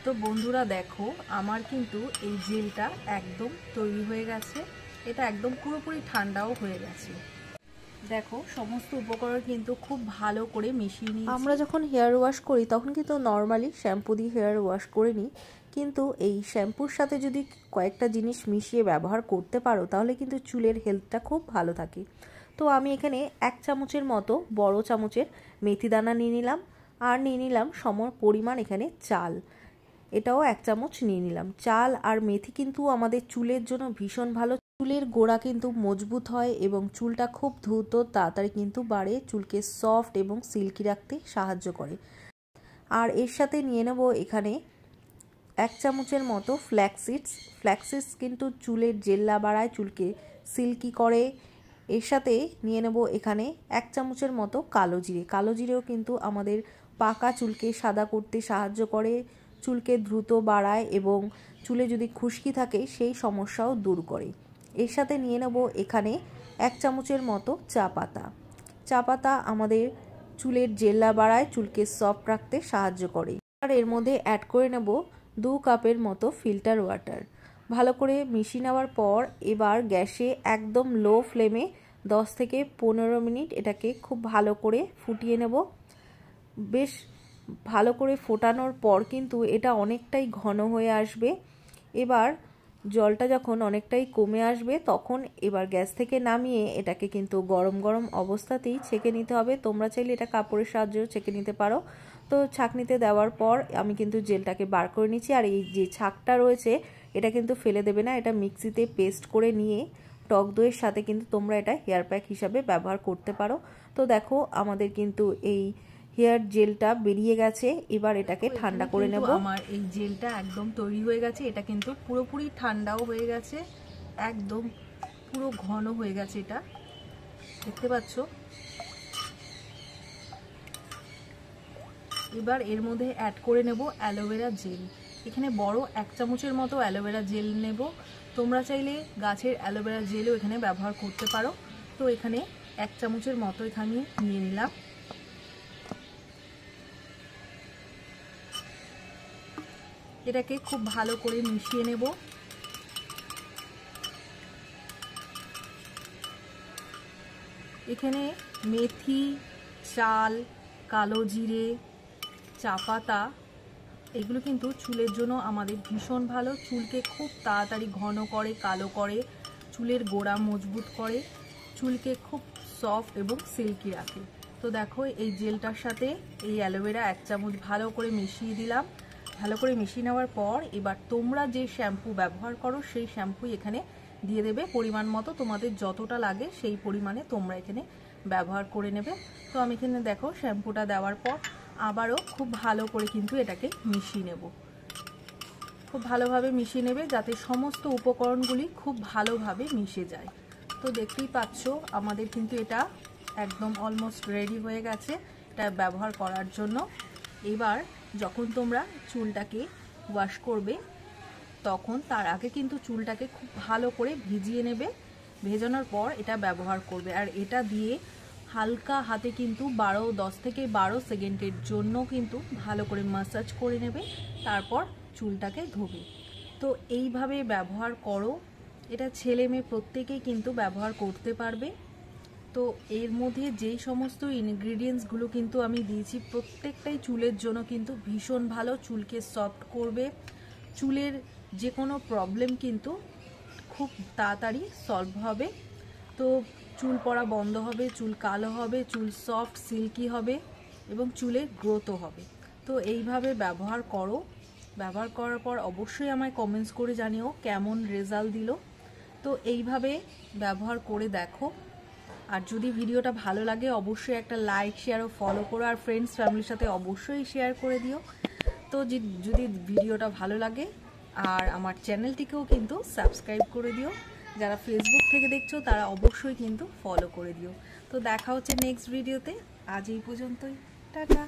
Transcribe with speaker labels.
Speaker 1: তো বন্ধুরা দেখো আমার কিন্তু এই জেলটা একদম তৈরি হয়ে গেছে। এটা একদম পুরোপুরি ঠান্ডাও হয়ে গেছে। দেখো সমস্ত উপকরণ কিন্তু খুব ভালো করে মিশিয়ে নিয়েছি।
Speaker 2: আমরা যখন হেয়ার ওয়াশ করি তখন কিন্তু নর্মালি শ্যাম্পু দিয়ে হেয়ার ওয়াশ করে নিই, কিন্তু এই শ্যাম্পুর সাথে যদি কয়েকটা জিনিস মিশিয়ে ব্যবহার করতে পারো তাহলে কিন্তু চুলের হেলথটা খুব ভালো থাকে। তো আমি এখানে 1 চামচের মতো বড় চামচের মেথি দানা নিয়ে নিলাম, আর নিয়ে নিলাম সম পরিমাণ এখানে চাল, এটাও 1 চামচ নিয়ে নিলাম। চাল আর মেথি কিন্তু আমাদের চুলের জন্য ভীষণ ভালো। চুলের গোড়া কিন্তু মজবুত হয় এবং চুলটা খুব দ্রুত তাড়াতাড়ি কিন্তু বাড়ে, চুলকে সফট এবং সিল্কি রাখতে সাহায্য করে। আর এর সাথে নিয়ে নেব এখানে 1 চামচের মতো ফ্ল্যাক্স কিন্তু চুলের জেল্লা বাড়ায়, চুলকে সিল্কি করে। এর সাথে নিয়ে নেব এখানে 1 চামচের মতো কালো জিরেও কিন্তু আমাদের পাকা চুলকে সাদা করতে সাহায্য করে, চুলকে দ্রুত বাড়ায় এবং চুলে যদি খুশকি থাকে সেই সমস্যাও দূর করে। এর সাথে নিয়ে নেব এখানে 1 চামচের মতো চা পাতা আমাদের চুলের জেল্লা বাড়ায়, চুলকে সফট রাখতে সাহায্য করে। আর এর মধ্যে অ্যাড করে নেব 2 কাপের মতো ফিল্টার ওয়াটার। ভালো করে মিশিয়ে নেওয়ার পর এবার গ্যাসে একদম লো ফ্লেমে 10 থেকে 15 মিনিট এটাকে খুব ভালো করে ফুটিয়ে নেব। বেশ ভালো করে ফোটানোর পর কিন্তু এটা অনেকটাই ঘন হয়ে আসবে। এবার জলটা যখন অনেকটাই কমে আসবে তখন এবার গ্যাস থেকে নামিয়ে এটাকে কিন্তু গরম গরম অবস্থাতেই ছেঁকে নিতে হবে। তোমরা চাইলে এটা কাপড়ের সাহায্যেও ছেঁকে নিতে পারো। তো ছাঁকনিতে দেওয়ার পর আমি কিন্তু জেলটাকে বার করে নিচ্ছি। আর এই যে ছাকটা রয়েছে এটা কিন্তু ফেলে দেবে না, এটা মিক্সিতে পেস্ট করে নিয়ে টক দইয়ের সাথে কিন্তু তোমরা এটা হেয়ার প্যাক হিসাবে ব্যবহার করতে পারো। তো দেখো আমাদের কিন্তু এই হেয়ার জেলটা বেরিয়ে গেছে। এবার এটাকে ঠান্ডা করে নেব।
Speaker 1: আমার এই জেলটা একদম তৈরি হয়ে গেছে, এটা কিন্তু পুরোপুরি ঠান্ডাও হয়ে গেছে, একদম পুরো ঘন হয়ে গেছে, এটা দেখতে পাচ্ছ। এবার এর মধ্যে অ্যাড করে নেব অ্যালোভেরা জেল। এখানে বড় 1 চামচের মতো অ্যালোভেরা জেল নেব। তোমরা চাইলে গাছের অ্যালোভেরা জেলও এখানে ব্যবহার করতে পারো। তো এখানে 1 চামচের মতো এখানে নিয়ে নিলাম। এটাকে খুব ভালো করে মিশিয়ে নেব। এখানে মেথি, চাল, কালো জিরে, চা পাতা এগুলো কিন্তু চুলের জন্য আমাদের ভীষণ ভালো। চুলকে খুব তাড়াতাড়ি ঘন করে, কালো করে, চুলের গোড়া মজবুত করে, চুলকে খুব সফট এবং সিল্কি রাখে। তো দেখো এই জেলটার সাথে এই অ্যালোভেরা 1 চামচ ভালো করে মিশিয়ে দিলাম। ভালো করে মিশিয়ে নেওয়ার পর এবার তোমরা যে শ্যাম্পু ব্যবহার করো সেই শ্যাম্পুই এখানে দিয়ে দেবে পরিমাণ মতো। তোমাদের যতটা লাগে সেই পরিমাণে তোমরা এখানে ব্যবহার করে নেবে। তো আমি এখানে দেখো শ্যাম্পুটা দেওয়ার পর আবারও খুব ভালো করে কিন্তু এটাকে মিশিয়ে নেব। খুব ভালোভাবে মিশিয়ে নেবে যাতে সমস্ত উপকরণগুলি খুব ভালোভাবে মিশে যায়। তো দেখতেই পাচ্ছ আমাদের কিন্তু এটা একদম অলমোস্ট রেডি হয়ে গেছে এটা ব্যবহার করার জন্য। এবার যখন তোমরা চুলটাকে ওয়াশ করবে তখন তার আগে কিন্তু চুলটাকে খুব ভালো করে ভিজিয়ে নেবে। ভেজানোর পর এটা ব্যবহার করবে। আর এটা দিয়ে হালকা হাতে কিন্তু 10 থেকে 12 সেকেন্ডের জন্য কিন্তু ভালো করে ম্যাসাজ করে নেবে, তারপর চুলটাকে ধোবে। তো এইভাবে ব্যবহার করো, এটা ছেলে মেয়ে প্রত্যেকেই কিন্তু ব্যবহার করতে পারবে। তো এর মধ্যে যেই সমস্ত ইনগ্রিডিয়েন্টসগুলো কিন্তু আমি দিয়েছি প্রত্যেকটাই চুলের জন্য কিন্তু ভীষণ ভালো, চুলকে সফট করবে, চুলের যে কোনো প্রবলেম কিন্তু খুব তাড়াতাড়ি সলভ হবে। তো চুল পড়া বন্ধ হবে, চুল কালো হবে, চুল সফট সিল্কি হবে এবং চুলের গ্রোথও হবে। তো এইভাবে ব্যবহার করো। ব্যবহার করার পর অবশ্যই আমায় কমেন্টস করে জানিও কেমন রেজাল্ট দিল। তো এইভাবে ব্যবহার করে দেখো। আর যদি ভিডিওটা ভালো লাগে অবশ্যই একটা লাইক, শেয়ার ও ফলো করো। আর ফ্রেন্ডস ফ্যামিলির সাথে অবশ্যই শেয়ার করে দিও। তো যদি ভিডিওটা ভালো লাগে আর আমার চ্যানেলটিকেও কিন্তু সাবস্ক্রাইব করে দিও। যারা ফেসবুক থেকে দেখছো তারা অবশ্যই কিন্তু ফলো করে দিও। তো দেখা হচ্ছে নেক্সট ভিডিওতে। আজ এই পর্যন্তই, টাটা।